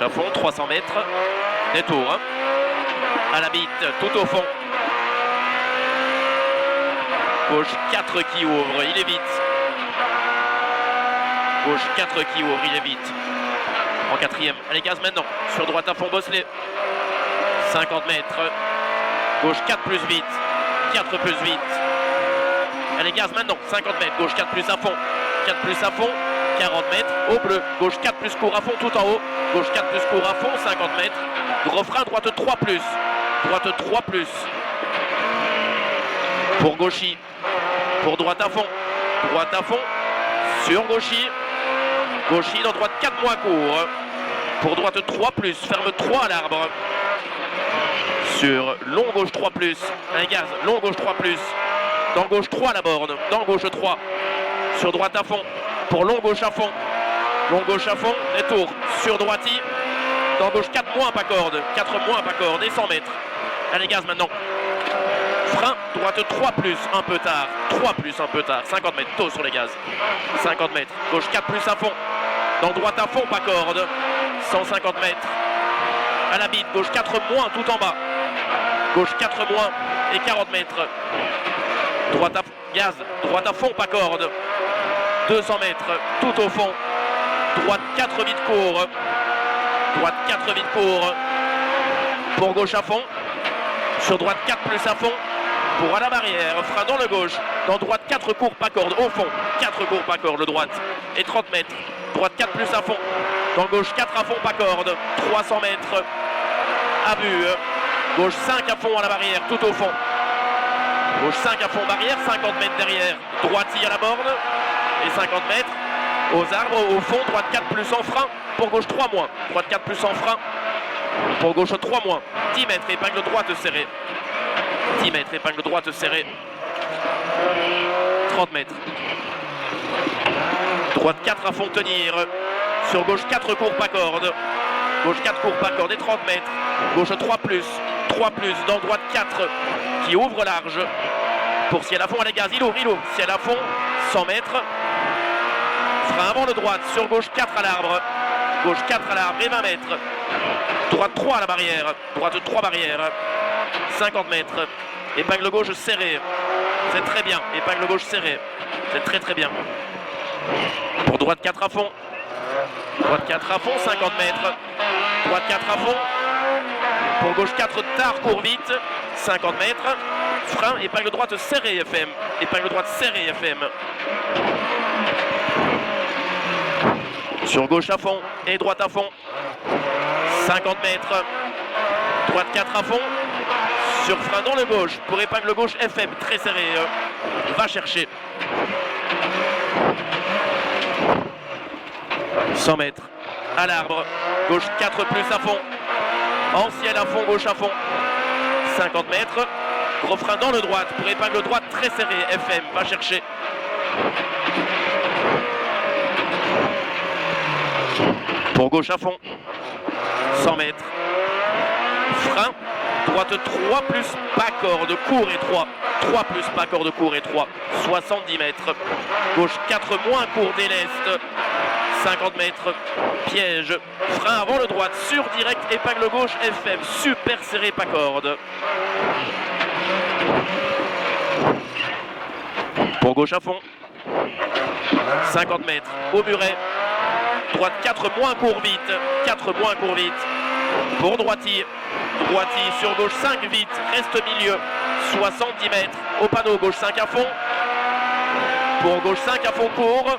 à fond, 300 mètres. Détour. Hein. À la bite, tout au fond. Gauche 4 qui ouvre, il est vite. Gauche 4 qui ouvre, il est vite. En quatrième, allez gaz maintenant. Sur droite à fond, Bosselet. 50 mètres. Gauche 4 plus vite. 4 plus vite. Allez gaz maintenant. 50 mètres. Gauche 4 plus à fond. 4 plus à fond. 40 mètres. Au bleu. Gauche 4 plus court à fond tout en haut. Gauche 4 plus court à fond. 50 mètres. Gros frein. Droite 3 plus. Droite 3 plus. Pour Gauchy. Pour droite à fond. Droite à fond. Sur Gauchy. Gauchy dans droite 4 moins court. Pour droite 3 plus. Ferme 3 à l'arbre. Sur long gauche 3 plus. Un gaz. Long gauche 3 plus. Dans gauche 3 la borne. Dans gauche 3. Sur droite à fond. Pour long gauche à fond. Long gauche à fond. Détour. Sur droiti. Dans gauche 4 moins pas corde. 4 moins pas corde. Et 100 mètres. Allez gaz maintenant. Frein, droite 3 plus, un peu tard. 3 plus, un peu tard. 50 mètres, tôt sur les gaz. 50 mètres. Gauche 4 plus à fond. Dans droite à fond, pas corde. 150 mètres. À la bite, gauche 4 moins, tout en bas. Gauche 4 moins et 40 mètres. Droite à gaz. Droite à fond, pas corde. 200 mètres, tout au fond. Droite 4 vite court. Droite 4 vite court. Pour gauche à fond. Sur droite 4 plus à fond. Pour à la barrière, frein dans le gauche. Dans droite 4 court pas corde au fond. 4 court pas corde droite. Et 30 mètres. Droite 4 plus à fond. Dans gauche 4 à fond pas corde. 300 mètres. À vue. Gauche 5 à fond à la barrière, tout au fond. Gauche 5 à fond barrière, 50 mètres derrière. Droiti à la borne. Et 50 mètres. Aux arbres, au fond, droite 4 plus en frein. Pour gauche 3 moins. Droite 4 plus en frein. Pour gauche 3 moins. 10 mètres, épingle droite serrée. 10 mètres, épingle droite serrée. 30 mètres. Droite 4 à fond tenir. Sur gauche 4 court pas corde. Gauche 4 court pas corde et 30 mètres. Gauche 3 plus. 3 plus. Dans droite 4 qui ouvre large. Pour ciel à fond, allez gaz, il ouvre. Ciel à fond, 100 mètres. Frein avant le droite. Sur gauche 4 à l'arbre. Gauche 4 à l'arbre et 20 mètres. Droite 3 à la barrière. Droite 3 barrière. 50 mètres. Épingle gauche serrée. C'est très bien. Épingle gauche serrée. C'est très très bien. Pour droite 4 à fond. Droite 4 à fond, 50 mètres. Droite 4 à fond. Pour gauche 4 tard, court vite. 50 mètres. Frein, épingle droite serrée FM. Épingle droite serrée FM. Sur gauche à fond et droite à fond. 50 mètres. Droite 4 à fond. Sur frein dans le gauche. Pour épingle gauche FM. Très serré. Va chercher. 100 mètres. À l'arbre. Gauche 4 plus à fond. En ciel à fond, gauche à fond. 50 mètres. Gros frein dans le droite. Pour épingle droite très serré. FM. Va chercher. Pour gauche à fond. 100 mètres. Frein. Droite 3 plus pas corde. Court et 3. 3 plus pas corde court et 3. 70 mètres. Gauche 4 moins court déleste. 50 mètres. Piège. Frein avant le droite. Sur direct. Épingle gauche FM. Super serré pas corde. Pour gauche à fond. 50 mètres. Au muret. Droite 4 moins court vite. 4 moins court vite. Pour droiti. Droiti sur gauche 5 vite. Reste milieu. 70 mètres. Au panneau gauche 5 à fond. Pour gauche 5 à fond court.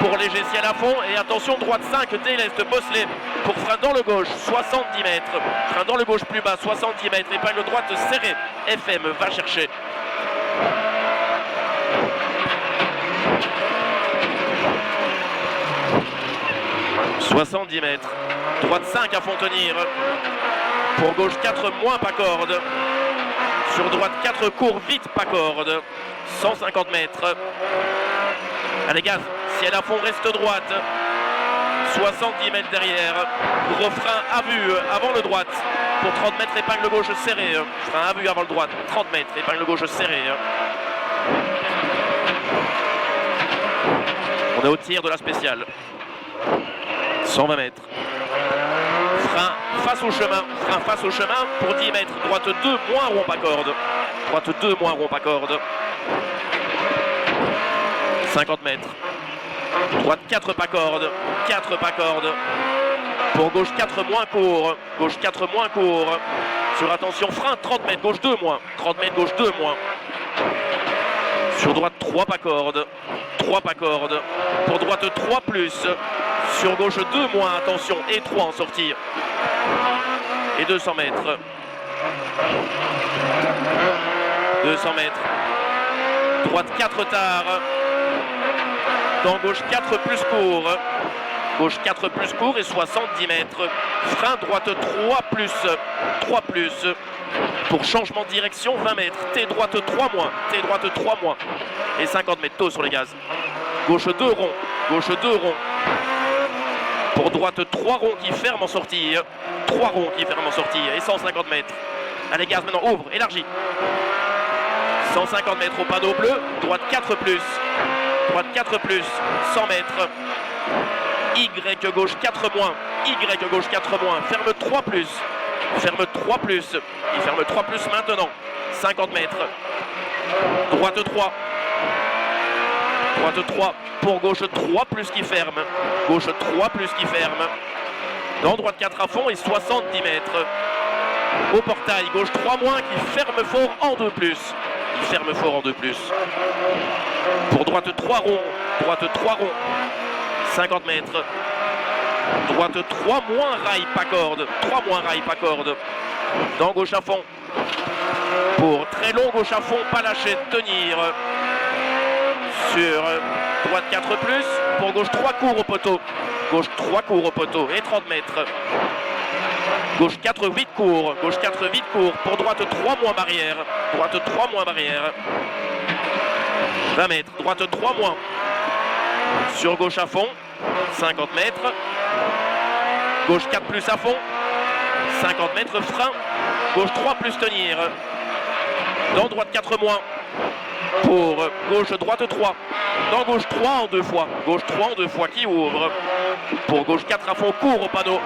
Pour léger ciel à fond. Et attention droite 5 déleste Bosselet. Pour frein dans le gauche 70 mètres. Frein dans le gauche plus bas 70 mètres. Épingle droite serrée. FM va chercher. « 70 mètres. Droite 5 à fond tenir. Pour gauche 4 moins pas corde. Sur droite 4 court vite pas corde. 150 mètres. Allez gaz. Ciel à fond reste droite. 70 mètres derrière. Gros frein à vue avant le droite. Pour 30 mètres épingle gauche serrée. Frein à vue avant le droite. 30 mètres épingle gauche serrée. On est au tir de la spéciale. 120 mètres. face au chemin, frein face au chemin pour 10 mètres, droite 2 moins rond pas corde, droite 2 moins rond pas corde, 50 mètres, droite 4 pas corde, 4 pas corde, pour gauche 4 moins court, gauche 4 moins court, sur attention frein 30 mètres, gauche 2 moins, 30 mètres, gauche 2 moins, sur droite 3 pas corde, 3 pas corde, pour droite 3 plus, sur gauche 2 moins, attention, et 3 en sortie, et 200 mètres, 200 mètres, droite 4 tard, dans gauche 4 plus court, gauche 4 plus court et 70 mètres, frein droite 3 plus, pour changement de direction 20 mètres, T droite 3 moins, T droite 3 moins, et 50 mètres tôt sur les gaz, gauche 2 rond, gauche 2 rond, pour droite 3 ronds qui ferment en sortie, 3 ronds qui ferment en sortie, et 150 mètres, allez gaz maintenant, ouvre, élargis, 150 mètres au panneau bleu, droite 4 plus, droite 4 plus, 100 mètres, Y gauche 4 moins, Y gauche 4 moins, ferme 3 plus, ferme 3 plus, il ferme 3 plus maintenant, 50 mètres, droite 3, droite 3, pour gauche 3 plus qui ferme, gauche 3 plus qui ferme, dans droite 4 à fond et 70 mètres, au portail, gauche 3 moins qui ferme fort en 2 plus, il ferme fort en 2 plus, pour droite 3 ronds, droite 3 ronds, 50 mètres, droite 3 moins rail pas corde, 3 moins rail pas corde, dans gauche à fond, pour très long gauche à fond, pas lâcher, tenir, sur droite 4 plus, pour gauche 3 court au poteau, gauche 3 court au poteau, et 30 mètres, gauche 4 8 court, gauche 4 8 court, pour droite 3 moins barrière, droite 3 moins barrière, 20 mètres, droite 3 moins, sur gauche à fond, 50 mètres, gauche 4 plus à fond, 50 mètres, frein, gauche 3 plus tenir, dans droite 4 moins, pour gauche droite 3, dans gauche 3 en 2 fois, gauche 3 en 2 fois qui ouvre, pour gauche 4 à fond court au panneau,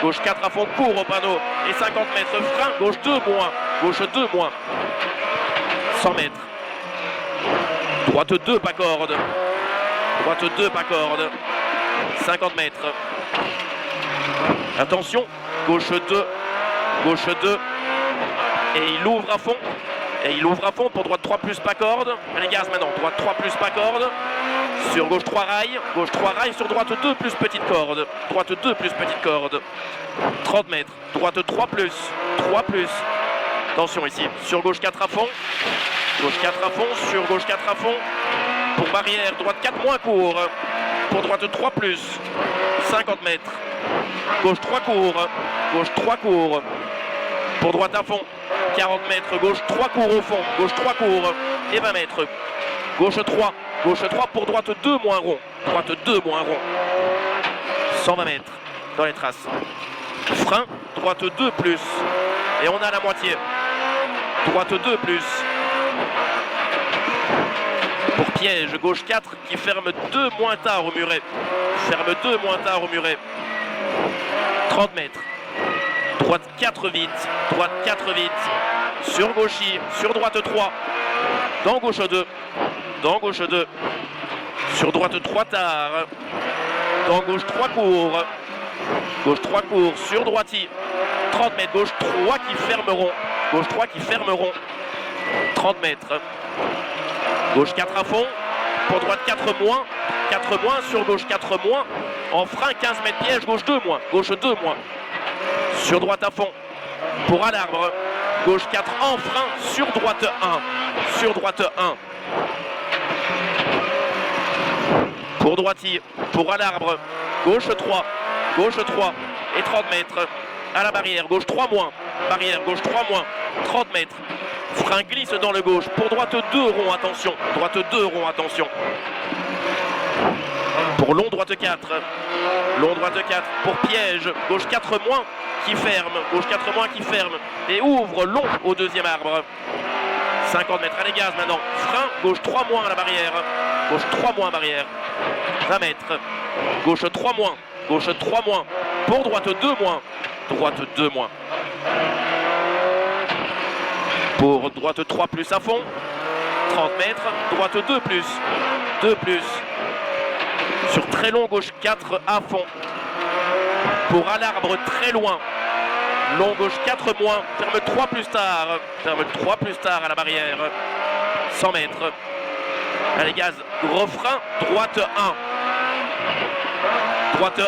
gauche 4 à fond court au panneau, et 50 mètres, frein, gauche 2 moins, gauche 2 moins, 100 mètres, droite 2 pas corde, droite 2 pas corde, 50 mètres, attention, gauche 2, et il ouvre à fond, pour droite 3 plus pas corde, allez gaz maintenant, droite 3 plus pas corde, sur gauche 3 rail, sur droite 2 plus petite corde, droite 2 plus petite corde, 30 mètres, droite 3 plus, attention ici, sur gauche 4 à fond, sur gauche 4 à fond, pour barrière, droite 4 moins court, pour droite 3 plus, 50 mètres, gauche 3 court, pour droite à fond, 40 mètres, gauche 3 court au fond, gauche 3 court, et 20 mètres, gauche 3 pour droite 2 moins rond, 120 mètres, dans les traces, frein, droite 2 plus, et on a la moitié, droite 2 plus, pour piège, gauche 4 qui ferme 2 moins tard au muret, 30 mètres, droite 4 vite, sur gauchy, sur droite 3, dans gauche 2, sur droite 3 tard, dans gauche 3 court, sur droiti, 30 mètres, gauche 3 qui fermeront, 30 mètres, gauche 4 à fond, pour droite 4 moins, sur gauche 4 moins, en frein 15 mètres piège, gauche 2 moins, sur droite à fond, pour à l'arbre, gauche 4 en frein, sur droite 1, pour droiti, pour à l'arbre, gauche 3, et 30 mètres, à la barrière, gauche 3 moins, 30 mètres, frein glisse dans le gauche, pour droite 2 rond, attention, pour long droite 4, pour piège, gauche 4 moins qui ferme, et ouvre long au deuxième arbre, 50 mètres, allez gaz maintenant, frein, gauche 3 moins à la barrière, 20 mètres, gauche 3 moins, pour droite 2 moins, droite 2 moins. Pour droite 3 plus à fond, 30 mètres, droite 2 plus, 2 plus. Sur très long, gauche 4 à fond. Pour à l'arbre très loin, long gauche 4 moins, ferme 3 plus tard, ferme 3 plus tard à la barrière, 100 mètres. Allez gaz, gros frein, droite 1, droite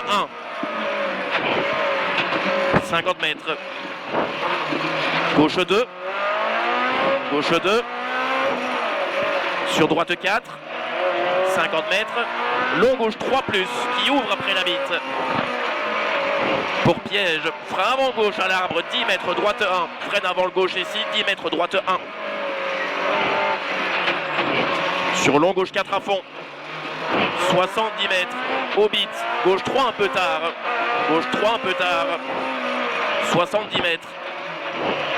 1, 50 mètres. Gauche 2, gauche 2, sur droite 4, 50 mètres, long gauche 3 plus, qui ouvre après la bite. Pour piège, frein avant gauche à l'arbre, 10 mètres, droite 1, freine avant le gauche ici, 10 mètres, droite 1. Sur long gauche 4 à fond, 70 mètres, au bit, gauche 3 un peu tard, gauche 3 un peu tard, 70 mètres,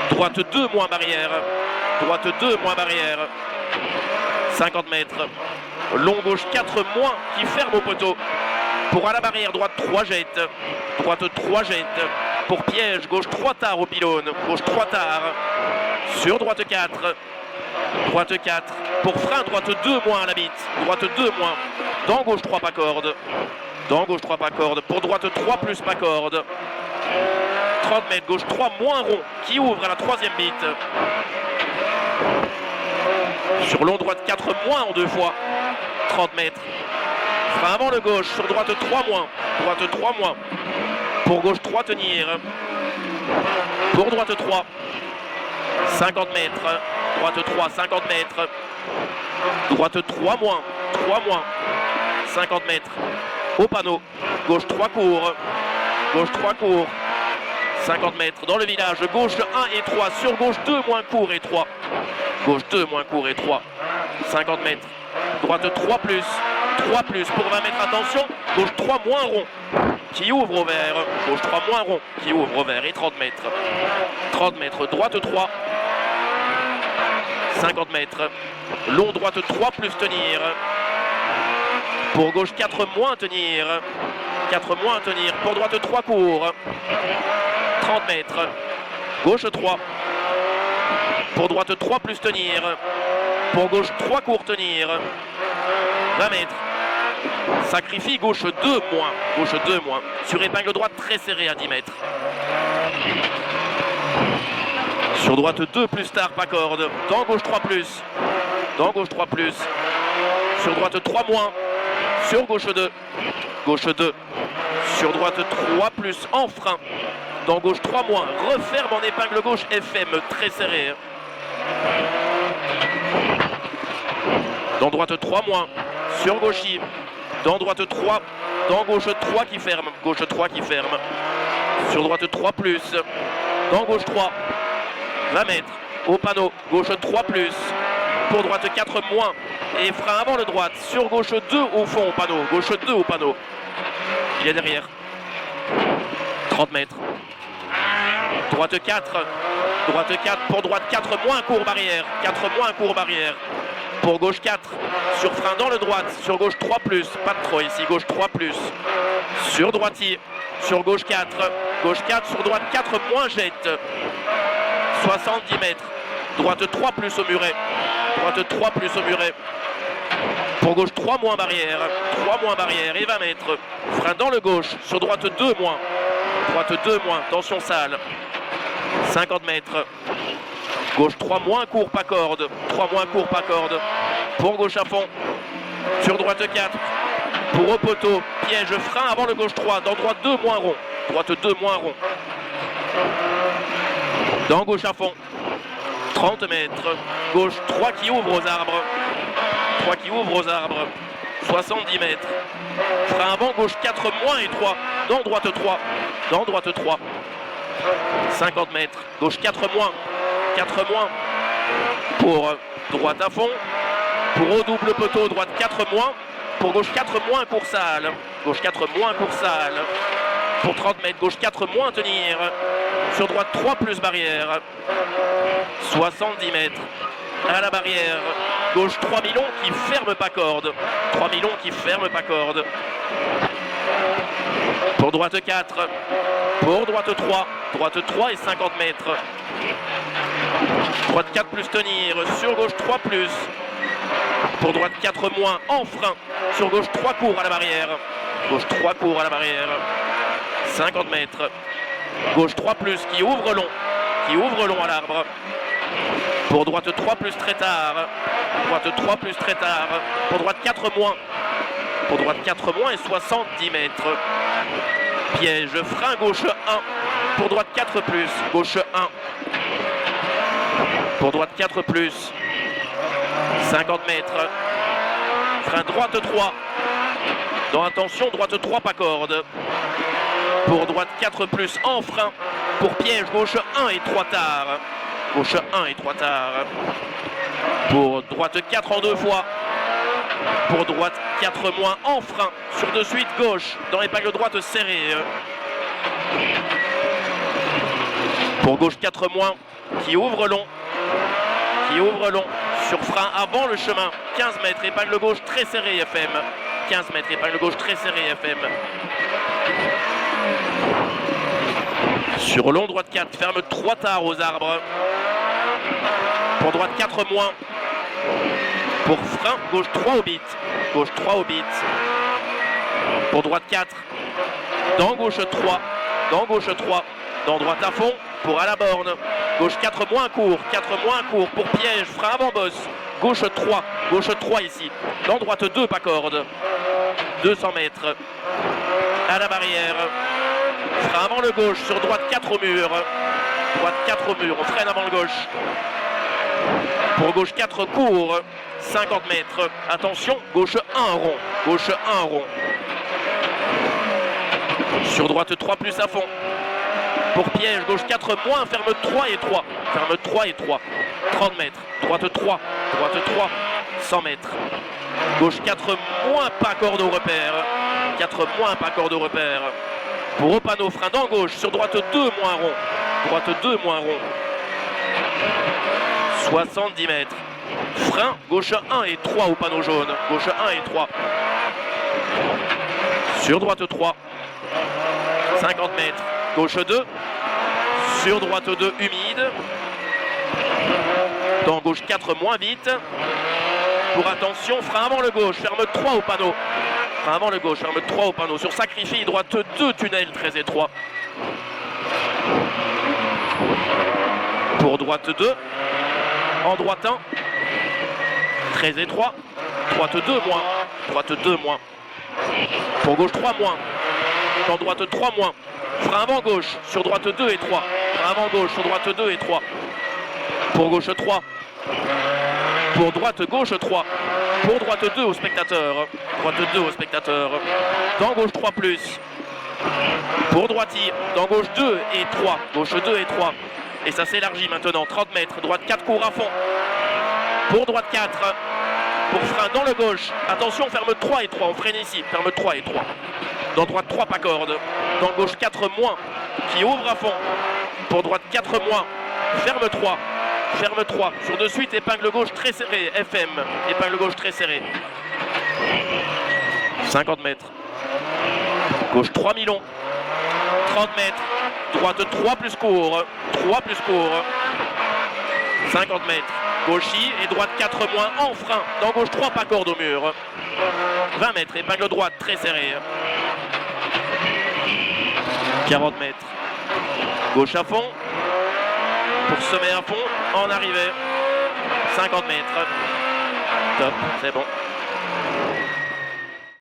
droite 2 moins barrière, droite 2 moins barrière, 50 mètres, long gauche 4 moins qui ferme au poteau. Pour à la barrière, droite 3 jette, droite 3 jette, pour piège, gauche 3 tard au pylône, gauche 3 tard, sur droite 4, droite 4, pour frein, droite 2 moins à la bite, droite 2 moins, dans gauche 3 pas corde, dans gauche 3 pas corde, pour droite 3 plus pas corde, 30 mètres, gauche 3 moins rond, qui ouvre à la troisième bite, sur long droite 4 moins en 2 fois, 30 mètres, frein avant le gauche, sur droite 3 moins, droite 3 moins, pour gauche 3 tenir, pour droite 3, 50 mètres, droite 3, 50 mètres, droite 3 moins, 3 moins, 50 mètres, au panneau, gauche 3 court, gauche 3 court, 50 mètres, dans le village, gauche 1 et 3, sur gauche 2 moins court et 3, gauche 2 moins court et 3, 50 mètres, droite 3 plus, 3 plus, pour 20 mètres, attention, gauche 3 moins rond, qui ouvre au vert, gauche 3 moins rond, qui ouvre au vert, et 30 mètres, 30 mètres, droite 3, 50 mètres, long droite 3 plus tenir, pour gauche 4 moins tenir, 4 moins tenir, pour droite 3 court, 30 mètres, gauche 3, pour droite 3 plus tenir, pour gauche 3 court tenir, 20 mètres, sacrifie gauche 2 moins, gauche 2 moins, sur épingle droite très serré à 10 mètres. Sur droite 2 plus tard, pas corde, dans gauche 3 plus, dans gauche 3 plus, sur droite 3 moins, sur gauche 2, gauche 2, sur droite 3 plus en frein, dans gauche 3 moins, referme en épingle gauche FM très serré. Dans droite 3 moins, sur gauchis, dans droite 3, dans gauche 3 qui ferme, gauche 3 qui ferme, sur droite 3 plus, dans gauche 3, 20 mètres, au panneau, gauche 3 plus, pour droite 4 moins, et frein avant le droite, sur gauche 2 au fond au panneau, gauche 2 au panneau, il est derrière, 30 mètres, droite 4, pour droite 4 moins court barrière, 4 moins court barrière, pour gauche 4, sur frein dans le droite, sur gauche 3 plus, pas de trop ici, gauche 3 plus, sur droitier, sur gauche 4, sur droite 4 moins jette, 70 mètres, droite 3 plus au muret, droite 3 plus au muret, pour gauche 3 moins barrière, et 20 mètres, frein dans le gauche, sur droite 2 moins, tension sale, 50 mètres, gauche 3 moins court pas corde, pour gauche à fond, sur droite 4, pour au poteau, piège, frein avant le gauche 3, dans droite 2 moins rond, dans gauche à fond, 30 mètres, gauche 3 qui ouvre aux arbres, 70 mètres, frein avant gauche 4 moins et 3, dans droite 3, 50 mètres, gauche 4 moins, pour droite à fond, pour au double poteau, droite 4 moins, pour gauche 4 moins coursale, pour 30 mètres, gauche 4 moins tenir, sur droite 3 plus barrière, 70 mètres, à la barrière, gauche 3 milons qui ferme pas corde, Pour droite 4. Pour droite 3. Droite 3 et 50 mètres. Droite 4 plus tenir. Sur gauche 3 plus. Pour droite 4 moins en frein. Sur gauche 3 court à la barrière. Gauche 3 court à la barrière. 50 mètres. Gauche 3 plus qui ouvre long. Qui ouvre long à l'arbre. Pour droite 3 plus très tard. Droite 3 plus très tard. Pour droite 4 moins. Pour droite 4 moins et 70 mètres. Piège, frein gauche 1. Pour droite 4 plus. Gauche 1. Pour droite 4 plus. 50 mètres. Frein droite 3. Dans attention, droite 3 pas corde. Pour droite 4 plus en frein. Pour piège, gauche 1 et 3 tard. Gauche 1 et 3 tard. Pour droite 4 en 2 fois. Pour droite 4 moins en frein. Sur de suite gauche. Dans épingle droite serrée. Pour gauche 4 moins. Qui ouvre long. Qui ouvre long. Sur frein avant le chemin. 15 mètres. Épingle gauche très serrée FM. 15 mètres. Épingle gauche très serrée FM. Sur long droite 4. Ferme 3 tard aux arbres. Pour droite 4 moins. Pour frein, gauche 3 au bit. Gauche 3 au bit. Pour droite 4. Dans gauche 3. Dans gauche 3. Dans droite à fond. Pour à la borne. Gauche 4 moins court. 4 moins court. Pour piège. Frein avant bosse. Gauche 3. Gauche 3 ici. Dans droite 2 pas corde. 200 mètres. À la barrière. Frein avant le gauche. Sur droite 4 au mur. Droite 4 au mur. On freine avant le gauche. Pour gauche 4 court, 50 mètres. Attention, gauche 1 rond. Gauche 1 rond. Sur droite 3 plus à fond. Pour piège, gauche 4 moins, ferme 3 et 3. Ferme 3 et 3. 30 mètres. Droite 3. Droite 3. 100 mètres. Gauche 4 moins, pas corde au repère. 4 moins, pas corde au repère. Pour au panneau, frein dans gauche. Sur droite 2 moins rond. Droite 2 moins rond. 70 mètres. Frein, gauche 1 et 3 au panneau jaune. Gauche 1 et 3. Sur droite 3. 50 mètres. Gauche 2. Sur droite 2 humide. Dans gauche 4 moins vite. Pour attention, frein avant le gauche. Ferme 3 au panneau. Frein avant le gauche. Ferme 3 au panneau. Sur sacrifie, droite 2 tunnel très étroit. Pour droite 2. En droite 1, très étroit, droite 2 moins, droite 2 moins. Pour gauche 3 moins, dans droite 3 moins. Frein avant gauche, sur droite 2 et 3. Frein avant gauche, sur droite 2 et 3. Pour gauche 3. Pour droite gauche 3. Pour droite 2 au spectateur. Droite 2 au spectateur. Dans gauche 3 plus. Pour droitier, dans gauche 2 et 3. Gauche 2 et 3. Et ça s'élargit maintenant, 30 mètres, droite 4 court à fond. Pour droite 4, pour frein dans le gauche. Attention, ferme 3 et 3, on freine ici, ferme 3 et 3. Dans droite 3, pas corde. Dans gauche 4 moins, qui ouvre à fond. Pour droite 4 moins, ferme 3. Ferme 3, sur de suite, épingle gauche très serrée, FM. Épingle gauche très serrée. 50 mètres. Gauche 3 mi-long. 30 mètres. Droite 3 plus court. 3 plus court. 50 mètres. Gauchis et droite 4 moins en frein. Dans gauche 3 pas corde au mur. 20 mètres. Épingle droite très serrée. 40 mètres. Gauche à fond. Pour semer à fond. En arrivée. 50 mètres. Top. C'est bon.